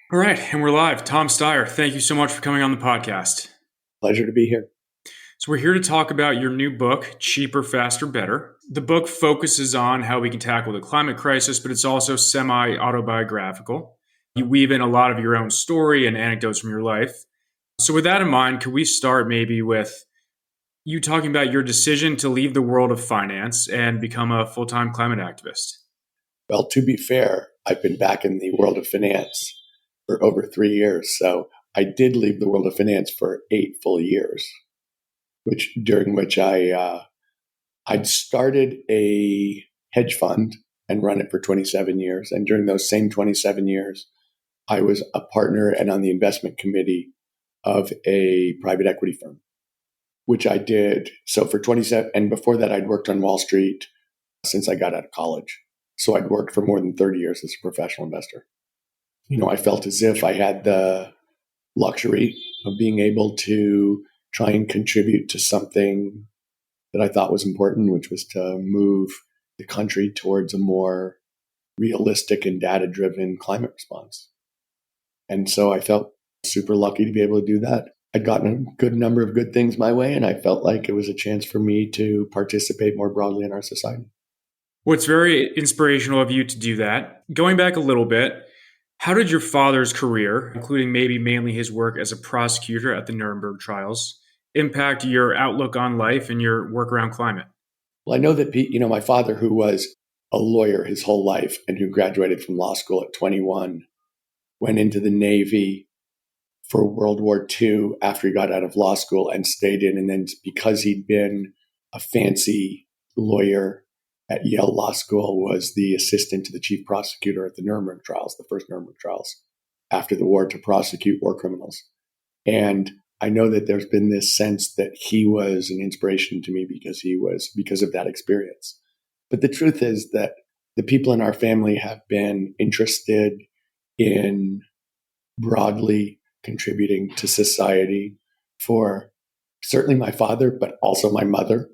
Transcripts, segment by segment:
All right, and we're live. Tom Steyer, thank you so much for coming on the podcast. Pleasure to be here. So, we're here to talk about your new book, Cheaper, Faster, Better. The book focuses on how we can tackle the climate crisis, but it's also semi autobiographical. You weave in a lot of your own story and anecdotes from your life. So, with that in mind, could we start maybe with you talking about your decision to leave the world of finance and become a full time climate activist? Well, to be fair, I've been back in the world of finance for over 3 years. So I did leave the world of finance for 8 full years, during which I'd started a hedge fund and run it for 27 years. And during those same 27 years, I was a partner and on the investment committee of a private equity firm, which I did. So for 27, and before that, I'd worked on Wall Street since I got out of college. So I'd worked for more than 30 years as a professional investor. I felt as if I had the luxury of being able to try and contribute to something that I thought was important, which was to move the country towards a more realistic and data-driven climate response. And so I felt super lucky to be able to do that. I'd gotten a good number of good things my way, and I felt like it was a chance for me to participate more broadly in our society. Well, it's very inspirational of you to do that. Going back a little bit, how did your father's career, including maybe mainly his work as a prosecutor at the Nuremberg trials, impact your outlook on life and your work around climate? Well, I know that, my father, who was a lawyer his whole life and who graduated from law school at 21, went into the Navy for World War II after he got out of law school and stayed in. And then because he'd been a fancy lawyer at Yale Law School, was the assistant to the chief prosecutor at the Nuremberg trials, the first Nuremberg trials after the war, to prosecute war criminals. And I know that there's been this sense that he was an inspiration to me because of that experience. But the truth is that the people in our family have been interested in broadly contributing to society for certainly my father, but also my mother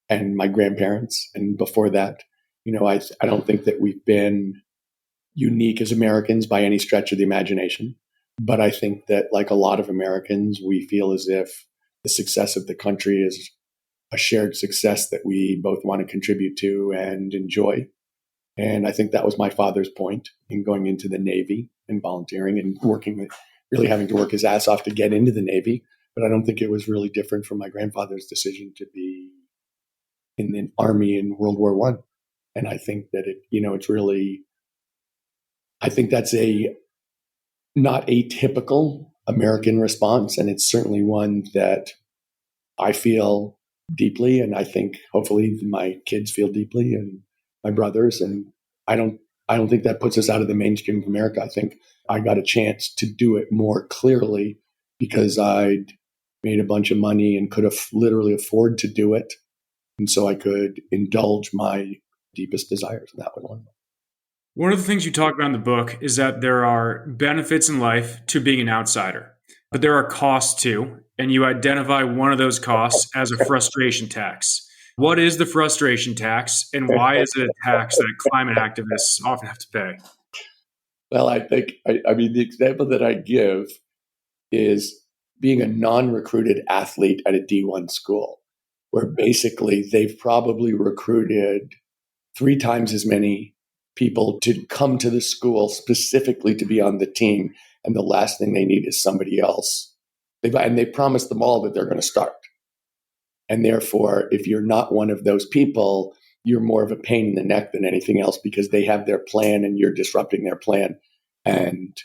and my grandparents. And before that, I don't think that we've been unique as Americans by any stretch of the imagination. But I think that, like a lot of Americans, we feel as if the success of the country is a shared success that we both want to contribute to and enjoy. And I think that was my father's point in going into the Navy and volunteering and really having to work his ass off to get into the Navy. But I don't think it was really different from my grandfather's decision to be in the Army in World War I. And I think that I think that's a not atypical American response. And it's certainly one that I feel deeply. And I think hopefully my kids feel deeply, and my brothers. And I don't think that puts us out of the mainstream of America. I think I got a chance to do it more clearly because I'd made a bunch of money and could literally afford to do it. And so I could indulge my deepest desires. And that was one. One of the things you talk about in the book is that there are benefits in life to being an outsider, but there are costs too. And you identify one of those costs as a frustration tax. What is the frustration tax, and why is it a tax that climate activists often have to pay? Well, I think, the example that I give is being a non-recruited athlete at a D1 school, where basically they've probably recruited 3 times as many people to come to the school specifically to be on the team. And the last thing they need is somebody else. And they promised them all that they're going to start. And therefore, if you're not one of those people, you're more of a pain in the neck than anything else because they have their plan and you're disrupting their plan. And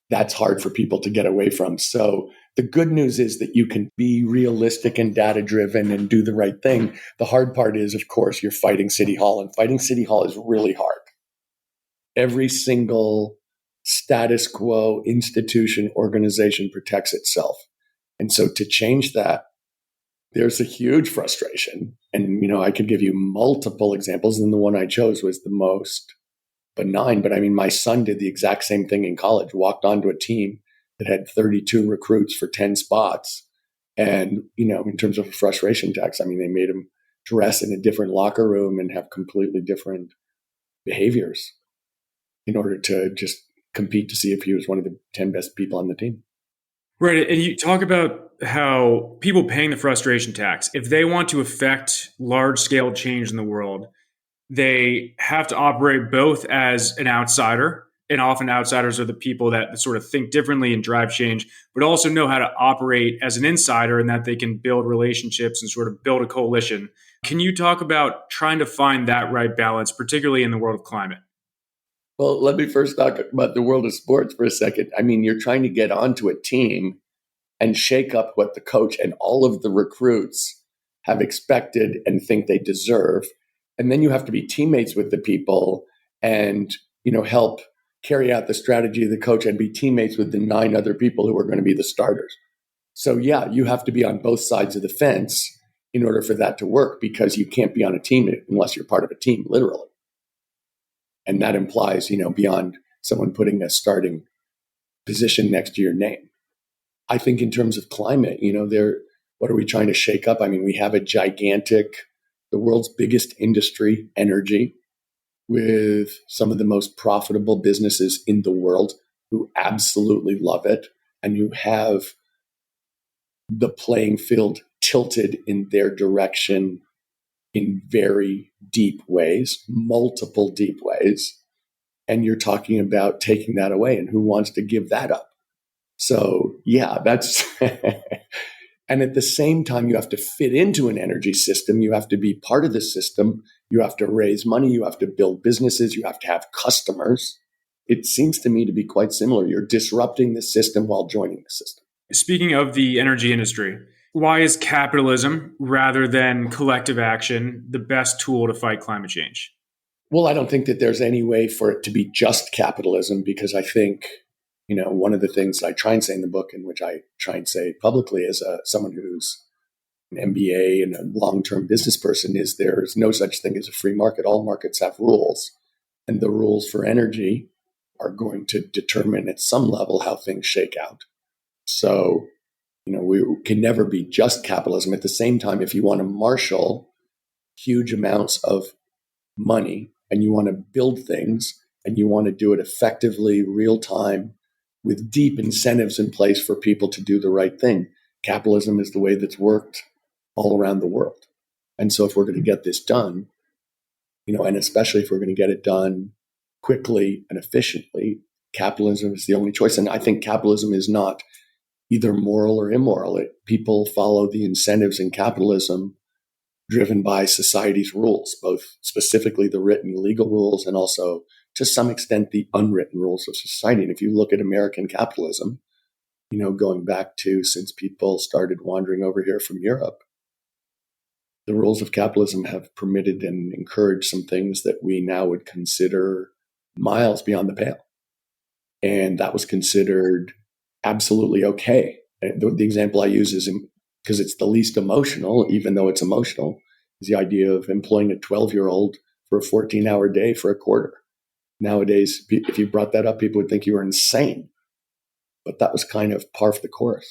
that's hard for people to get away from. So the good news is that you can be realistic and data driven and do the right thing. The hard part is, of course, you're fighting City Hall, and fighting City Hall is really hard. Every single status quo institution, organization protects itself. And so to change that, there's a huge frustration. And, I could give you multiple examples, and the one I chose was the most benign. But my son did the exact same thing in college, walked onto a team that had 32 recruits for 10 spots. And, in terms of a frustration tax, they made him dress in a different locker room and have completely different behaviors in order to just compete to see if he was one of the 10 best people on the team. Right. And you talk about how people paying the frustration tax, if they want to affect large scale change in the world, they have to operate both as an outsider, and often outsiders are the people that sort of think differently and drive change, but also know how to operate as an insider and that they can build relationships and sort of build a coalition. Can you talk about trying to find that right balance, particularly in the world of climate? Well, let me first talk about the world of sports for a second. I mean, you're trying to get onto a team and shake up what the coach and all of the recruits have expected and think they deserve. And then you have to be teammates with the people and, help carry out the strategy of the coach and be teammates with the 9 other people who are going to be the starters. So yeah, you have to be on both sides of the fence in order for that to work, because you can't be on a team unless you're part of a team, literally. And that implies, beyond someone putting a starting position next to your name. I think in terms of climate, what are we trying to shake up? I mean, we have the world's biggest industry, energy, with some of the most profitable businesses in the world who absolutely love it and who have the playing field tilted in their direction in very deep ways, multiple deep ways. And you're talking about taking that away, and who wants to give that up? So yeah, that's, and at the same time, you have to fit into an energy system. You have to be part of the system. You have to raise money. You have to build businesses. You have to have customers. It seems to me to be quite similar. You're disrupting the system while joining the system. Speaking of the energy industry, why is capitalism rather than collective action the best tool to fight climate change? Well, I don't think that there's any way for it to be just capitalism, because I think, one of the things I try and say in the book, and which I try and say publicly as someone who's an MBA and a long-term business person, is there's no such thing as a free market. All markets have rules, and the rules for energy are going to determine at some level how things shake out. So, we can never be just capitalism. At the same time, if you want to marshal huge amounts of money and you want to build things and you want to do it effectively, real time, with deep incentives in place for people to do the right thing, capitalism is the way that's worked all around the world. And so if we're going to get this done, and especially if we're going to get it done quickly and efficiently, capitalism is the only choice. And I think capitalism is not either moral or immoral. People follow the incentives in capitalism driven by society's rules, both specifically the written legal rules and also, to some extent, the unwritten rules of society. And if you look at American capitalism, going back to since people started wandering over here from Europe, the rules of capitalism have permitted and encouraged some things that we now would consider miles beyond the pale. And that was considered absolutely okay. The example I use is because it's the least emotional, even though it's emotional, is the idea of employing a 12-year-old for a 14-hour day for a quarter. Nowadays, if you brought that up, people would think you were insane. But that was kind of par for the course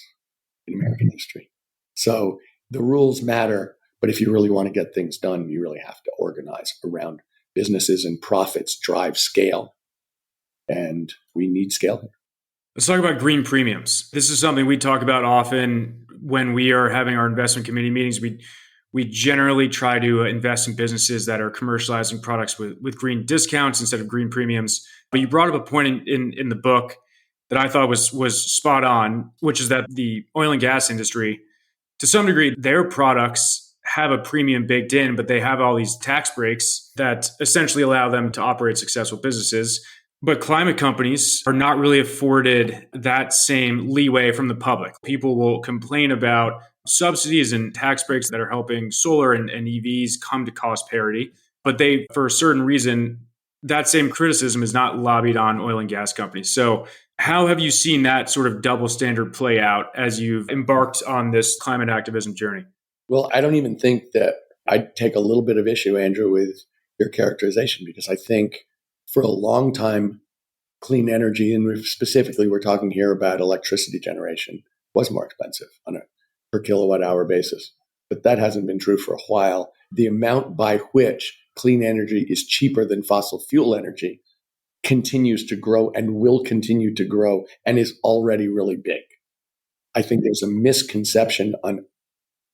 in American history. So the rules matter, but if you really want to get things done, you really have to organize around businesses and profits drive scale. And we need scale here. Let's talk about green premiums. This is something we talk about often when we are having our investment committee meetings. We generally try to invest in businesses that are commercializing products with green discounts instead of green premiums. But you brought up a point in the book that I thought was spot on, which is that the oil and gas industry, to some degree, their products have a premium baked in, but they have all these tax breaks that essentially allow them to operate successful businesses. But climate companies are not really afforded that same leeway from the public. People will complain about subsidies and tax breaks that are helping solar and EVs come to cost parity. But they, for a certain reason, that same criticism is not lobbied on oil and gas companies. So how have you seen that sort of double standard play out as you've embarked on this climate activism journey? Well, I don't even think that I'd take a little bit of issue, Andrew, with your characterization, because I think for a long time, clean energy, and specifically we're talking here about electricity generation, was more expensive on a per kilowatt hour basis. But that hasn't been true for a while. The amount by which clean energy is cheaper than fossil fuel energy continues to grow and will continue to grow and is already really big. I think there's a misconception on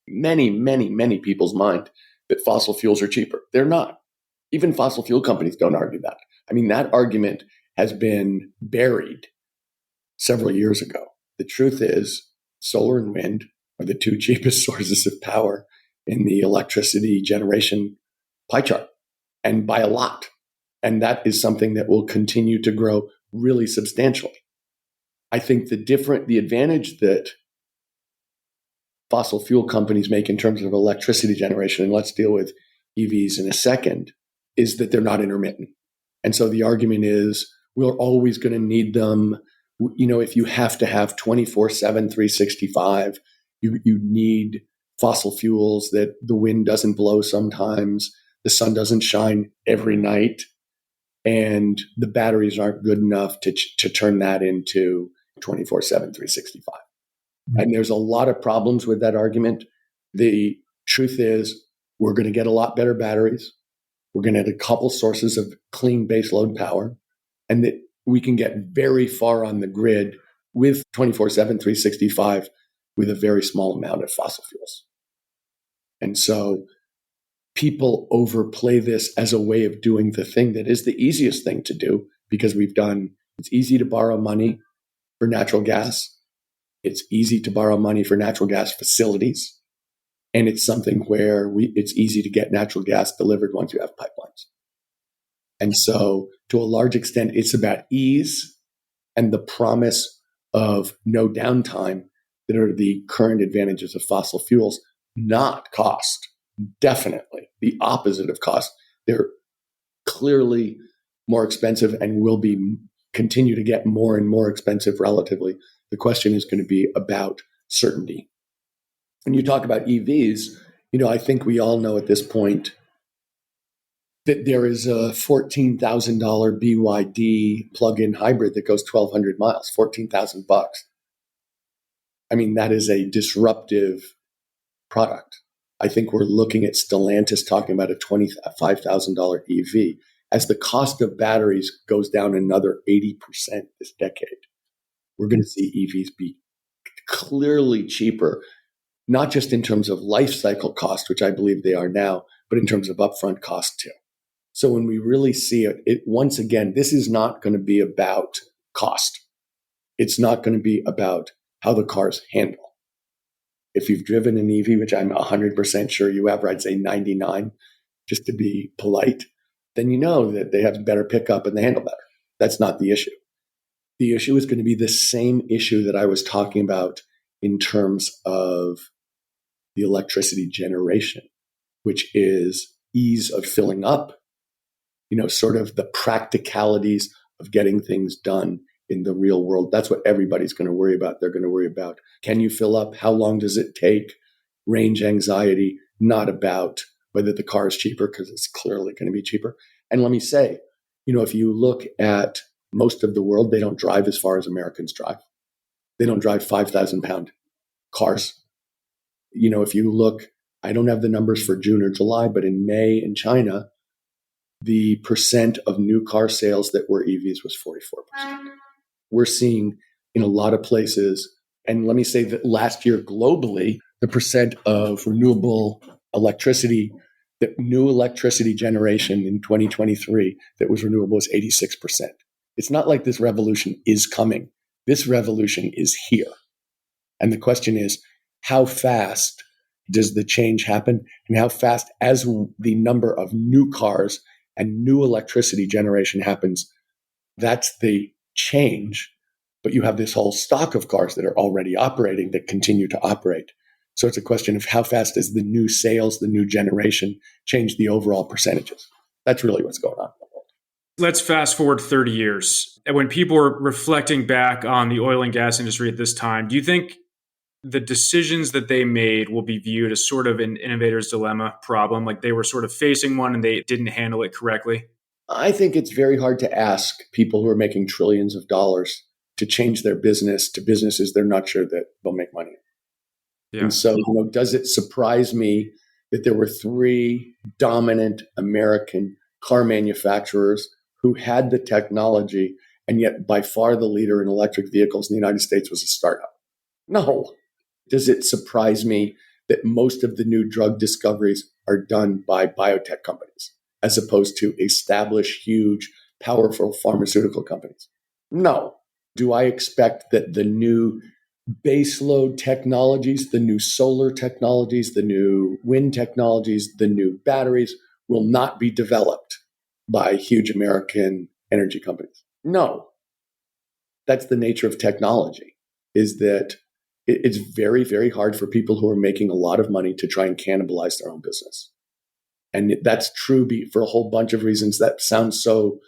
many, many, many people's mind that fossil fuels are cheaper. They're not. Even fossil fuel companies don't argue that. I mean, that argument has been buried several years ago. The truth is, solar and wind are the two cheapest sources of power in the electricity generation pie chart, and by a lot. And that is something that will continue to grow really substantially. I think the advantage that fossil fuel companies make in terms of electricity generation, and let's deal with EVs in a second, is that they're not intermittent. And so the argument is we're always going to need them. You know, if you have to have 24/7, 365, you need fossil fuels that the wind doesn't blow sometimes, the sun doesn't shine every night, and the batteries aren't good enough to turn that into 24/7, 365. And there's a lot of problems with that argument. The truth is, we're going to get a lot better batteries. We're going to have a couple sources of clean baseload power, and that we can get very far on the grid with 24/7, 365 with a very small amount of fossil fuels. And so people overplay this as a way of doing the thing that is the easiest thing to do, because it's easy to borrow money for natural gas. It's easy to borrow money for natural gas facilities. And it's something where it's easy to get natural gas delivered once you have pipelines. And so to a large extent, it's about ease and the promise of no downtime that are the current advantages of fossil fuels, not cost. Definitely the opposite of cost. They're clearly more expensive and will continue to get more and more expensive relatively. The question is going to be about certainty. When you talk about EVs, I think we all know at this point that there is a $14,000 BYD plug-in hybrid that goes 1,200 miles, $14,000. I mean, that is a disruptive product. I think we're looking at Stellantis talking about a $25,000 EV. As the cost of batteries goes down another 80% this decade, we're going to see EVs be clearly cheaper, not just in terms of life cycle cost, which I believe they are now, but in terms of upfront cost too. So when we really see it, once again, this is not going to be about cost. It's not going to be about how the cars handle. If you've driven an EV, which I'm 100% sure you have, or I'd say 99, just to be polite, then you know that they have better pickup and they handle better. That's not the issue. The issue is going to be the same issue that I was talking about in terms of the electricity generation, which is ease of filling up, sort of the practicalities of getting things done in the real world. That's what everybody's going to worry about. They're going to worry about, can you fill up? How long does it take? Range anxiety, not about whether the car is cheaper, because it's clearly going to be cheaper. And let me say, if you look at most of the world, they don't drive as far as Americans drive. They don't drive 5,000-pound cars. If you look, I don't have the numbers for June or July, but in May in China, the percent of new car sales that were EVs was 44%. We're seeing in a lot of places, and let me say that last year globally, the percent of renewable electricity, that new electricity generation in 2023 that was renewable was 86%. It's not like this revolution is coming. This revolution is here. And the question is, how fast does the change happen? And how fast, as the number of new cars and new electricity generation happens, that's the change. But you have this whole stock of cars that are already operating that continue to operate. So it's a question of how fast does the new sales, the new generation change the overall percentages? That's really what's going on. Let's fast forward 30 years. And when people are reflecting back on the oil and gas industry at this time, do you think the decisions that they made will be viewed as sort of an innovator's dilemma problem, like they were sort of facing one and they didn't handle it correctly? I think it's very hard to ask people who are making trillions of dollars to change their business to businesses they're not sure that they'll make money. Yeah. And so, does it surprise me that there were 3 dominant American car manufacturers who had the technology, and yet by far the leader in electric vehicles in the United States was a startup? No. Does it surprise me that most of the new drug discoveries are done by biotech companies as opposed to established, huge, powerful pharmaceutical companies? No. Do I expect that the new baseload technologies, the new solar technologies, the new wind technologies, the new batteries will not be developed by huge American energy companies? No. That's the nature of technology, is that it's very, very hard for people who are making a lot of money to try and cannibalize their own business. And that's true for a whole bunch of reasons that sounds so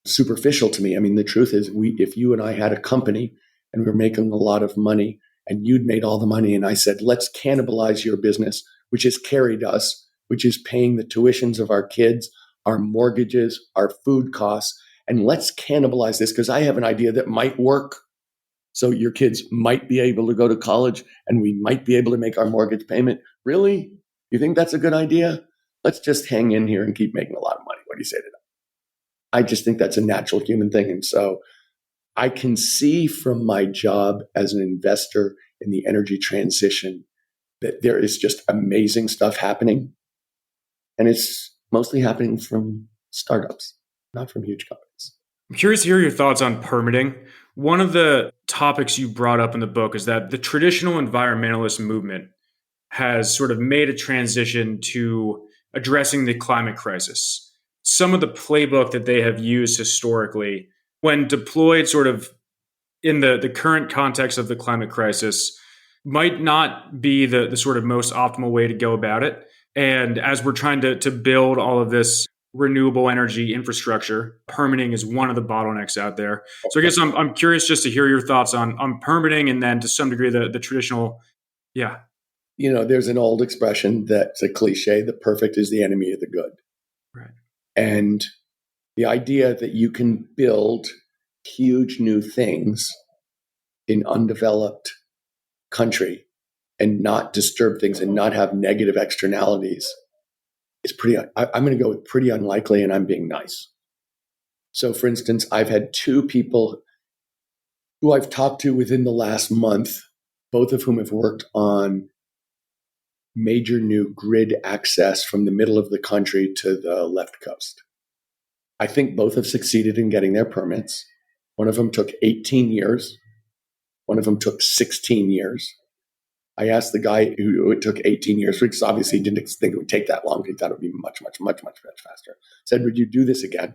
superficial to me. I mean, the truth is, if you and I had a company and we were making a lot of money and you'd made all the money and I said, let's cannibalize your business, which has carried us, which is paying the tuitions of our kids, our mortgages, our food costs, and let's cannibalize this because I have an idea that might work. So your kids might be able to go to college and we might be able to make our mortgage payment. Really? You think that's a good idea? Let's just hang in here and keep making a lot of money. What do you say to that? I just think that's a natural human thing. And so I can see from my job as an investor in the energy transition that there is just amazing stuff happening. And it's mostly happening from startups, not from huge companies. I'm curious to hear your thoughts on permitting. One of the topics you brought up in the book is that the traditional environmentalist movement has sort of made a transition to addressing the climate crisis. Some of the playbook that they have used historically, when deployed sort of in the current context of the climate crisis, might not be the sort of most optimal way to go about it. And as we're trying to build all of this renewable energy infrastructure, permitting is one of the bottlenecks out there. So I guess I'm curious just to hear your thoughts on permitting and then to some degree the traditional, yeah. You know, there's an old expression that's a cliche, the perfect is the enemy of the good. Right. And the idea that you can build huge new things in undeveloped country and not disturb things and not have negative externalities is I'm going to go with pretty unlikely, and I'm being nice. So, for instance, I've had two people who I've talked to within the last month, both of whom have worked on major new grid access from the middle of the country to the left coast. I think both have succeeded in getting their permits. One of them took 18 years. One of them took 16 years. I asked the guy who it took 18 years, because obviously he didn't think it would take that long. He thought it would be much faster. Said, would you do this again?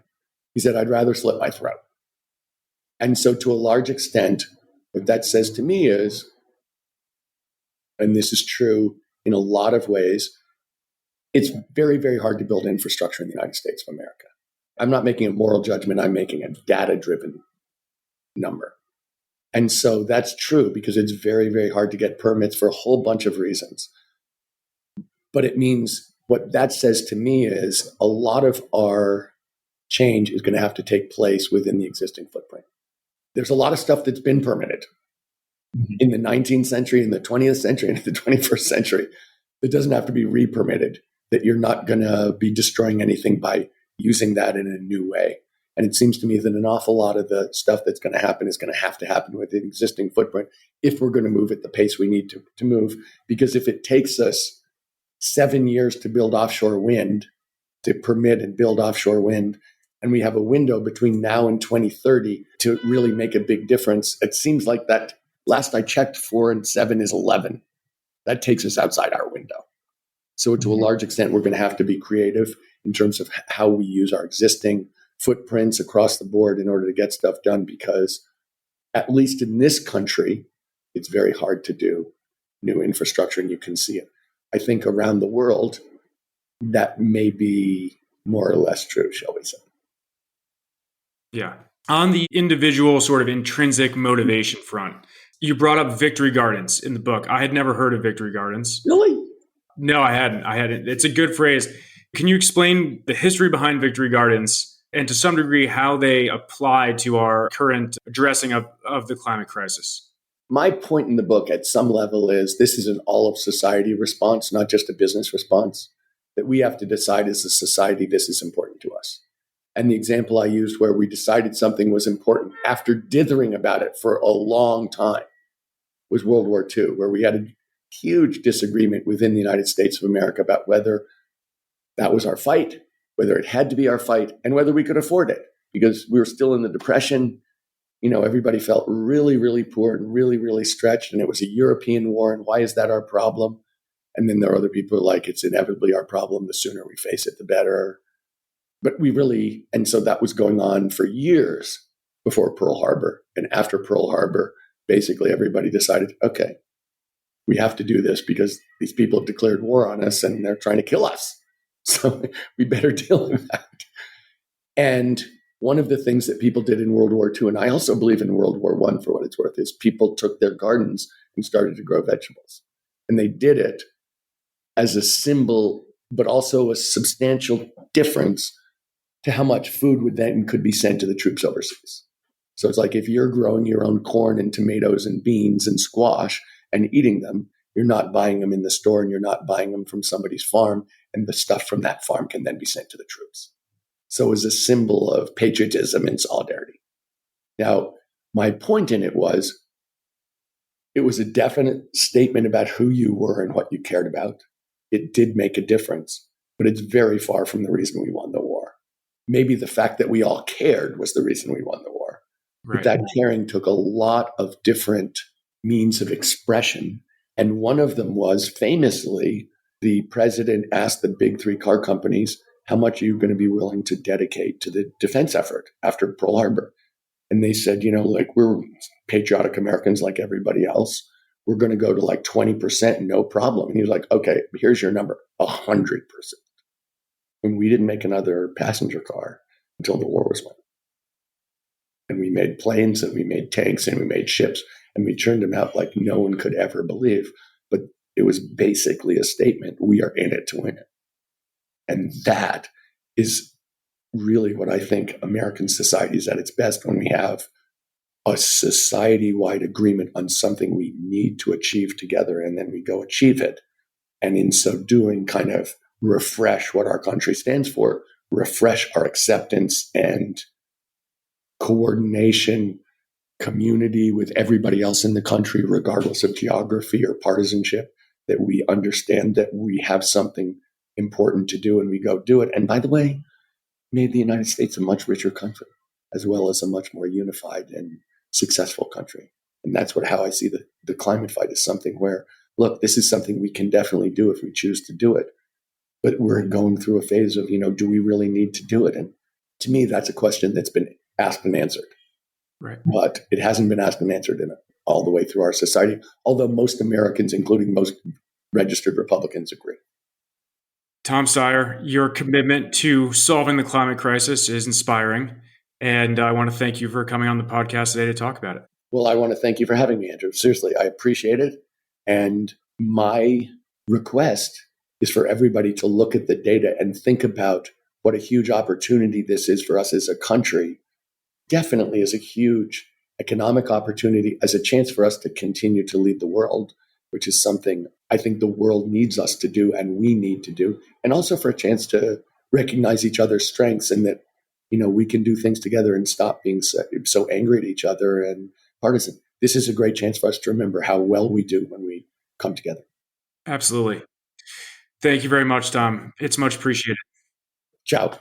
He said, I'd rather slit my throat. And so to a large extent, what that says to me is, and this is true in a lot of ways, it's very, very hard to build infrastructure in the United States of America. I'm not making a moral judgment. I'm making a data-driven number. And so that's true because it's very, very hard to get permits for a whole bunch of reasons. But it means what that says to me is a lot of our change is going to have to take place within the existing footprint. There's a lot of stuff that's been permitted in the 19th century, in the 20th century, and in the 21st century that doesn't have to be re-permitted, that you're not going to be destroying anything by using that in a new way. And it seems to me that an awful lot of the stuff that's going to happen is going to have to happen with the existing footprint if we're going to move at the pace we need to move. Because if it takes us 7 years to build offshore wind, to permit and build offshore wind, and we have a window between now and 2030 to really make a big difference, it seems like that last I checked, 4 and 7 is 11. That takes us outside our window. So to a large extent, we're going to have to be creative in terms of how we use our existing footprints across the board in order to get stuff done, because at least in this country, it's very hard to do new infrastructure, and you can see it. I think around the world, that may be more or less true, shall we say. Yeah. On the individual sort of intrinsic motivation front, you brought up Victory Gardens in the book. I had never heard of Victory Gardens. Really? No, I hadn't. It's a good phrase. Can you explain the history behind Victory Gardens and to some degree how they apply to our current addressing of the climate crisis? My point in the book at some level is this is an all of society response, not just a business response, that we have to decide as a society this is important to us. And the example I used where we decided something was important after dithering about it for a long time was World War II, where we had a huge disagreement within the United States of America about whether that was our fight, whether it had to be our fight, and whether we could afford it, because we were still in the Depression. Everybody felt really, really poor and really, really stretched, and it was a European war, and why is that our problem? And then there are other people who are like, it's inevitably our problem. The sooner we face it, the better. But and so that was going on for years before Pearl Harbor. And after Pearl Harbor, basically everybody decided, okay, we have to do this because these people have declared war on us and they're trying to kill us. So we better deal with that. And one of the things that people did in World War II, and I also believe in World War I for what it's worth, is people took their gardens and started to grow vegetables. And they did it as a symbol, but also a substantial difference to how much food could be sent to the troops overseas. So it's like if you're growing your own corn and tomatoes and beans and squash and eating them, you're not buying them in the store and you're not buying them from somebody's farm, and the stuff from that farm can then be sent to the troops. So it was a symbol of patriotism and solidarity. Now, my point in it was a definite statement about who you were and what you cared about. It did make a difference, but it's very far from the reason we won the war. Maybe the fact that we all cared was the reason we won the war. Right. But that caring took a lot of different means of expression. And one of them was, famously, the president asked the big three car companies, how much are you going to be willing to dedicate to the defense effort after Pearl Harbor? And they said, we're patriotic Americans like everybody else. We're going to go to 20%, no problem. And he was like, okay, here's your number, 100%. And we didn't make another passenger car until the war was won. And we made planes and we made tanks and we made ships and we churned them out like no one could ever believe. But it was basically a statement. We are in it to win it. And that is really what I think American society is at its best, when we have a society-wide agreement on something we need to achieve together, and then we go achieve it. And in so doing, kind of refresh what our country stands for, refresh our acceptance and coordination, community with everybody else in the country, regardless of geography or partisanship, that we understand that we have something important to do and we go do it. And by the way, made the United States a much richer country, as well as a much more unified and successful country. And that's how I see the climate fight, is something where, look, this is something we can definitely do if we choose to do it. But we're going through a phase of, do we really need to do it? And to me, that's a question that's been asked and answered. Right. But it hasn't been asked and answered all the way through our society, although most Americans, including most registered Republicans, agree. Tom Steyer, your commitment to solving the climate crisis is inspiring. And I want to thank you for coming on the podcast today to talk about it. Well, I want to thank you for having me, Andrew. Seriously, I appreciate it. And my request is for everybody to look at the data and think about what a huge opportunity this is for us as a country. Definitely as a huge economic opportunity, as a chance for us to continue to lead the world, which is something I think the world needs us to do and we need to do. And also for a chance to recognize each other's strengths, and that, we can do things together and stop being so angry at each other and partisan. This is a great chance for us to remember how well we do when we come together. Absolutely. Thank you very much, Tom. It's much appreciated. Ciao.